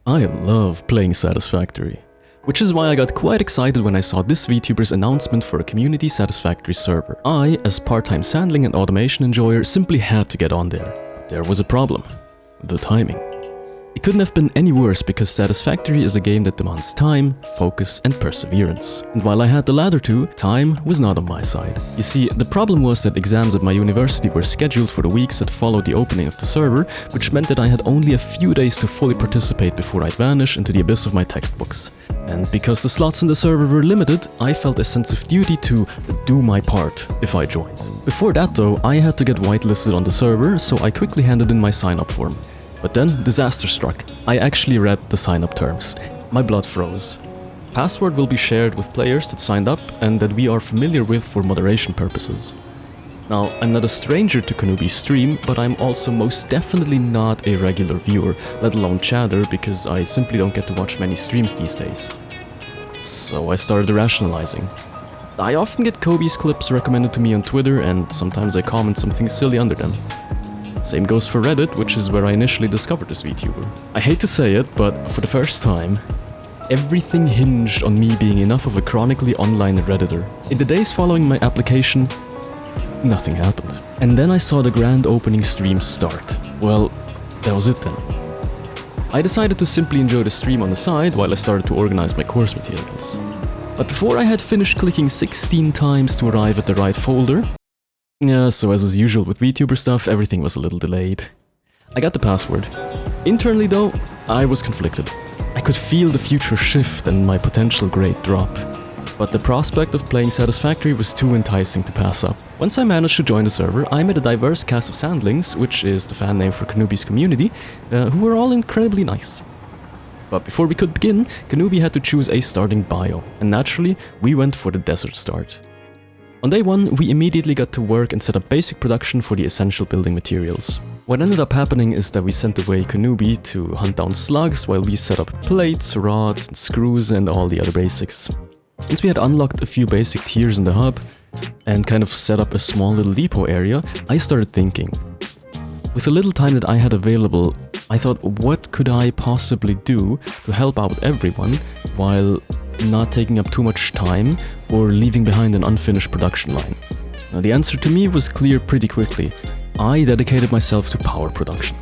I love playing Satisfactory, which is why I got quite excited when I saw this Vtubers announcement for a community Satisfactory server. I, as part-time sandling and automation enjoyer, simply had to get on there. But there was a problem: the timing. It couldn't have been any worse because Satisfactory is a game that demands time, focus and perseverance. And while I had the latter two, time was not on my side. You see, the problem was that exams at my university were scheduled for the weeks that followed the opening of the server, which meant that I had only a few days to fully participate before I'd vanish into the abyss of my textbooks. And because the slots in the server were limited, I felt a sense of duty to do my part if I joined. Before that though, I had to get whitelisted on the server, so I quickly handed in my sign-up form. But then, disaster struck. I actually read the sign-up terms. My blood froze. Password will be shared with players that signed up and that we are familiar with for moderation purposes. Now, I'm not a stranger to Kanubi's stream, but I'm also most definitely not a regular viewer, let alone chatter, because I simply don't get to watch many streams these days. So I started rationalizing. I often get Kobe's clips recommended to me on Twitter, and sometimes I comment something silly under them. Same goes for Reddit, which is where I initially discovered this VTuber. I hate to say it, but for the first time, everything hinged on me being enough of a chronically online Redditor. In the days following my application, nothing happened. And then I saw the grand opening stream start. Well, that was it then. I decided to simply enjoy the stream on the side while I started to organize my course materials. But before I had finished clicking 16 times to arrive at the right folder, so as is usual with VTuber stuff, everything was a little delayed. I got the password. Internally though, I was conflicted. I could feel the future shift and my potential grade drop. But the prospect of playing Satisfactory was too enticing to pass up. Once I managed to join the server, I met a diverse cast of sandlings, which is the fan name for Kanubi's community, who were all incredibly nice. But before we could begin, Kanubi had to choose a starting bio, and naturally, we went for the desert start. On day one, we immediately got to work and set up basic production for the essential building materials. What ended up happening is that we sent away Kanubi to hunt down slugs while we set up plates, rods, and screws and all the other basics. Once we had unlocked a few basic tiers in the hub and kind of set up a small little depot area, I started thinking. With the little time that I had available, I thought, what could I possibly do to help out everyone while not taking up too much time or leaving behind an unfinished production line? Now, the answer to me was clear pretty quickly. I dedicated myself to power production.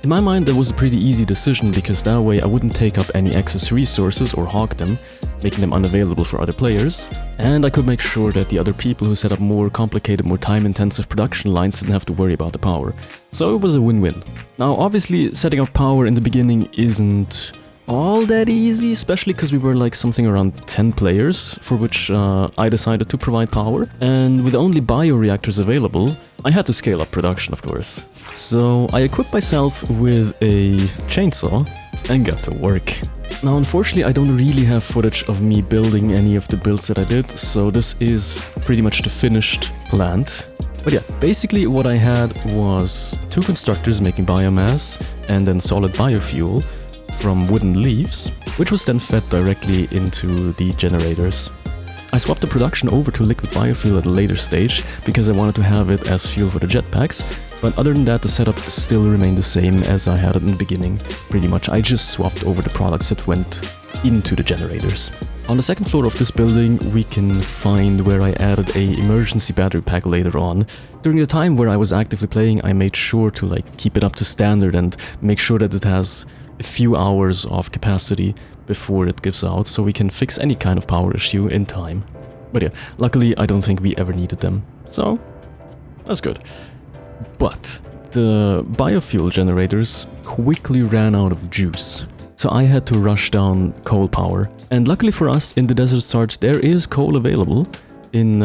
In my mind, that was a pretty easy decision because that way I wouldn't take up any excess resources or hog them, making them unavailable for other players, and I could make sure that the other people who set up more complicated, more time-intensive production lines didn't have to worry about the power. So it was a win-win. Now, obviously, setting up power in the beginning isn't all that easy, especially because we were like something around 10 players, for which I decided to provide power, and with only bioreactors available, I had to scale up production, of course. So I equipped myself with a chainsaw and got to work. Now, unfortunately, I don't really have footage of me building any of the builds that I did, so this is pretty much the finished plant. But yeah, basically what I had was 2 constructors making biomass and then solid biofuel from wooden leaves, which was then fed directly into the generators. I swapped the production over to liquid biofuel at a later stage because I wanted to have it as fuel for the jetpacks, but other than that the setup still remained the same as I had it in the beginning. Pretty much I just swapped over the products that went into the generators. On the second floor of this building we can find where I added a emergency battery pack later on. During the time where I was actively playing, I made sure to keep it up to standard and make sure that it has a few hours of capacity before it gives out, so we can fix any kind of power issue in time. But yeah, luckily I don't think we ever needed them, so that's good. But the biofuel generators quickly ran out of juice, so I had to rush down coal power. And luckily for us, in the desert start there is coal available in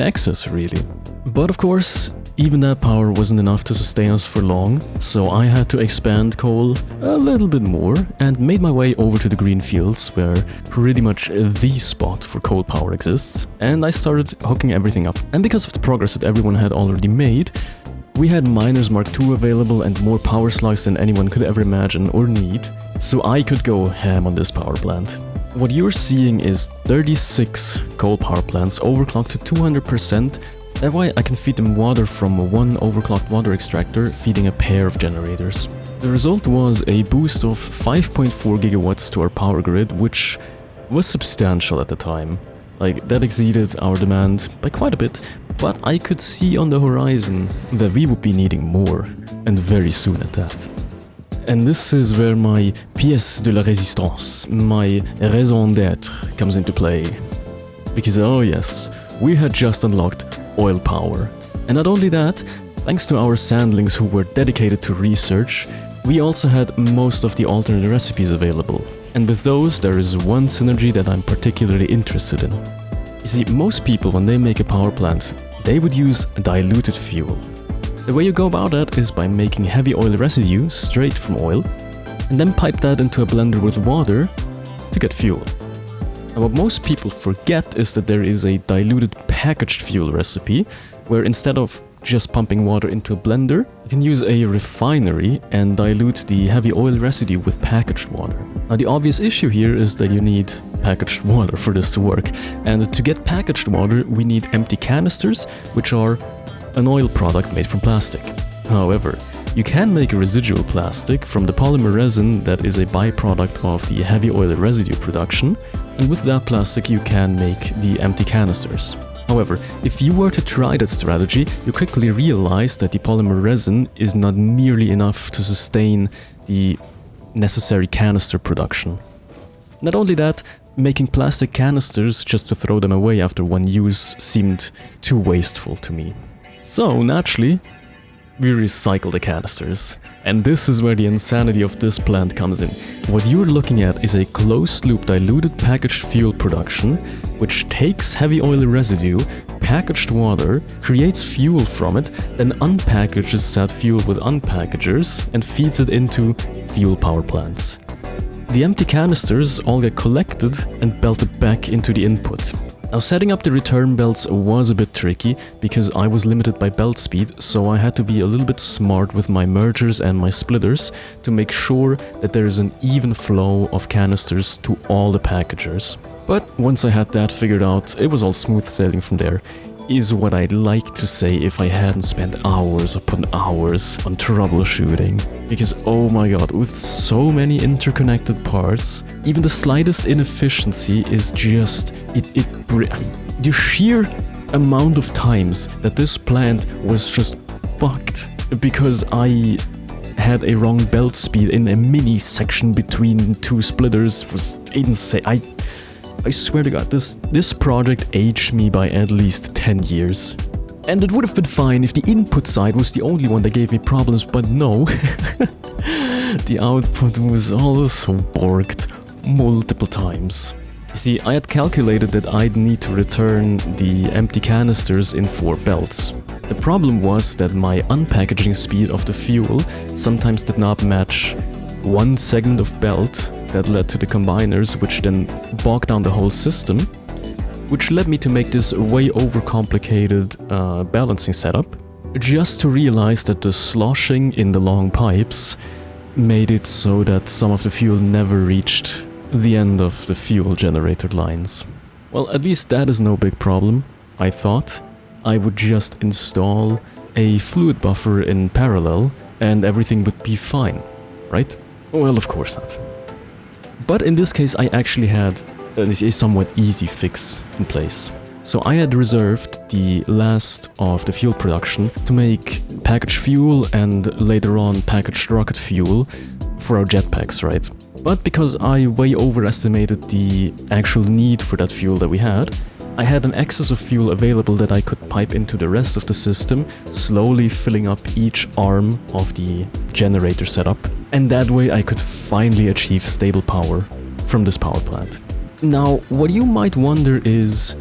excess, really. But of course, even that power wasn't enough to sustain us for long, so I had to expand coal a little bit more and made my way over to the green fields where pretty much the spot for coal power exists, and I started hooking everything up. And because of the progress that everyone had already made, we had Miners Mark II available and more power slugs than anyone could ever imagine or need, so I could go ham on this power plant. What you're seeing is 36 coal power plants overclocked to 200%. That way I can feed them water from one overclocked water extractor, feeding a pair of generators. The result was a boost of 5.4 gigawatts to our power grid, which was substantial at the time. Like, that exceeded our demand by quite a bit, but I could see on the horizon that we would be needing more, and very soon at that. And this is where my pièce de la résistance, my raison d'être, comes into play. Because oh yes, we had just unlocked oil power. And not only that, thanks to our sandlings who were dedicated to research, we also had most of the alternate recipes available. And with those, there is one synergy that I'm particularly interested in. You see, most people, when they make a power plant, they would use diluted fuel. The way you go about that is by making heavy oil residue straight from oil, and then pipe that into a blender with water to get fuel. And what most people forget is that there is a diluted packaged fuel recipe, where instead of just pumping water into a blender, you can use a refinery and dilute the heavy oil residue with packaged water. Now the obvious issue here is that you need packaged water for this to work, and to get packaged water we need empty canisters, which are an oil product made from plastic. However, you can make a residual plastic from the polymer resin that is a byproduct of the heavy oil residue production, and with that plastic you can make the empty canisters. However, if you were to try that strategy, you quickly realize that the polymer resin is not nearly enough to sustain the necessary canister production. Not only that, making plastic canisters just to throw them away after one use seemed too wasteful to me. So, naturally, we recycle the canisters. And this is where the insanity of this plant comes in. What you're looking at is a closed-loop diluted packaged fuel production, which takes heavy oil residue, packaged water, creates fuel from it, then unpackages said fuel with unpackagers, and feeds it into fuel power plants. The empty canisters all get collected and belted back into the input. Now, setting up the return belts was a bit tricky because I was limited by belt speed, so I had to be a little bit smart with my mergers and my splitters to make sure that there is an even flow of canisters to all the packagers. But once I had that figured out, it was all smooth sailing from there, is what I'd like to say if I hadn't spent hours upon hours on troubleshooting. Because oh my god, with so many interconnected parts, even the slightest inefficiency is just... the sheer amount of times that this plant was just fucked because I had a wrong belt speed in a mini section between two splitters was insane. I swear to god, this project aged me by at least 10 years. And it would have been fine if the input side was the only one that gave me problems, but no. The output was also borked multiple times. You see, I had calculated that I'd need to return the empty canisters in 4 belts. The problem was that my unpackaging speed of the fuel sometimes did not match one segment of belt that led to the combiners, which then bogged down the whole system, which led me to make this way overcomplicated balancing setup, just to realize that the sloshing in the long pipes made it so that some of the fuel never reached the end of the fuel generator lines. Well, at least that is no big problem. I thought I would just install a fluid buffer in parallel and everything would be fine, right? Well, of course not. But in this case, I actually had a somewhat easy fix in place. So I had reserved the last of the fuel production to make packaged fuel and later on packaged rocket fuel for our jetpacks, right? But because I way overestimated the actual need for that fuel that we had, I had an excess of fuel available that I could pipe into the rest of the system, slowly filling up each arm of the generator setup. And that way I could finally achieve stable power from this power plant. Now, what you might wonder is,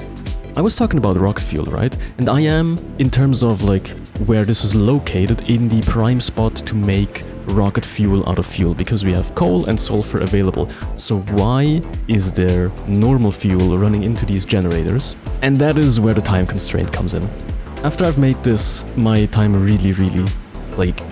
I was talking about rocket fuel, right? And I am, in terms of like where this is located, in the prime spot to make rocket fuel out of fuel, because we have coal and sulfur available. So why is there normal fuel running into these generators? And that is where the time constraint comes in. After I've made this, my time really like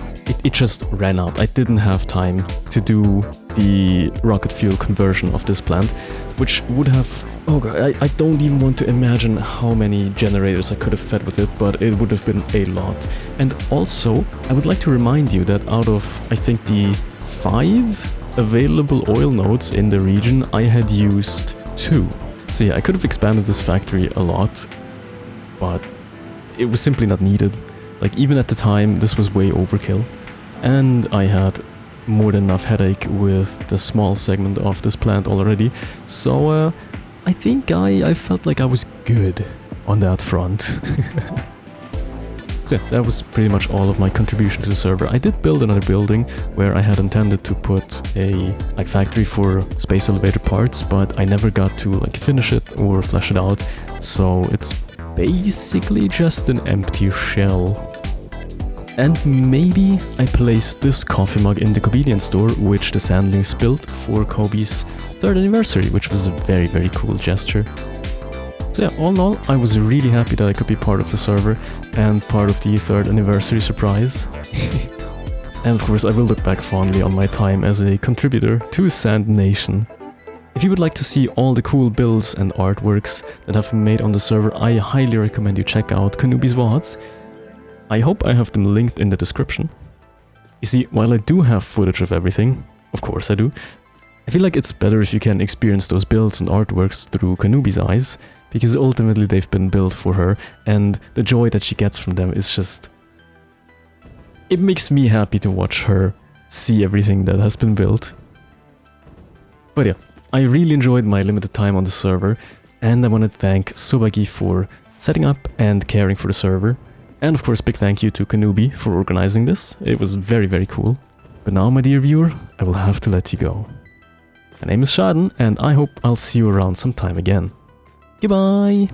it just ran out. I didn't have time to do the rocket fuel conversion of this plant, which would have... Oh god, I don't even want to imagine how many generators I could have fed with it, but it would have been a lot. And also, I would like to remind you that out of, I think, the 5 available oil nodes in the region, I had used 2. So yeah, I could have expanded this factory a lot, but it was simply not needed. Like, even at the time, this was way overkill. And I had more than enough headache with the small segment of this plant already. So, I think I felt like I was good on that front. So yeah, that was pretty much all of my contribution to the server. I did build another building where I had intended to put a factory for space elevator parts, but I never got to finish it or flesh it out. So it's basically just an empty shell. And maybe I placed this coffee mug in the convenience store, which the Sandlings built for Kobe's 3rd anniversary, which was a very, very cool gesture. So yeah, all in all, I was really happy that I could be part of the server and part of the 3rd anniversary surprise. And of course, I will look back fondly on my time as a contributor to Sand Nation. If you would like to see all the cool builds and artworks that have been made on the server, I highly recommend you check out Kanubi's VODs. I hope I have them linked in the description. You see, while I do have footage of everything, of course I do, I feel like it's better if you can experience those builds and artworks through Kanubi's eyes, because ultimately they've been built for her, and the joy that she gets from them is just... It makes me happy to watch her see everything that has been built. But yeah, I really enjoyed my limited time on the server, and I want to thank Subagi for setting up and caring for the server. And of course, big thank you to Kanubi for organizing this. It was very, very cool. But now, my dear viewer, I will have to let you go. My name is Schaden, and I hope I'll see you around sometime again. Goodbye!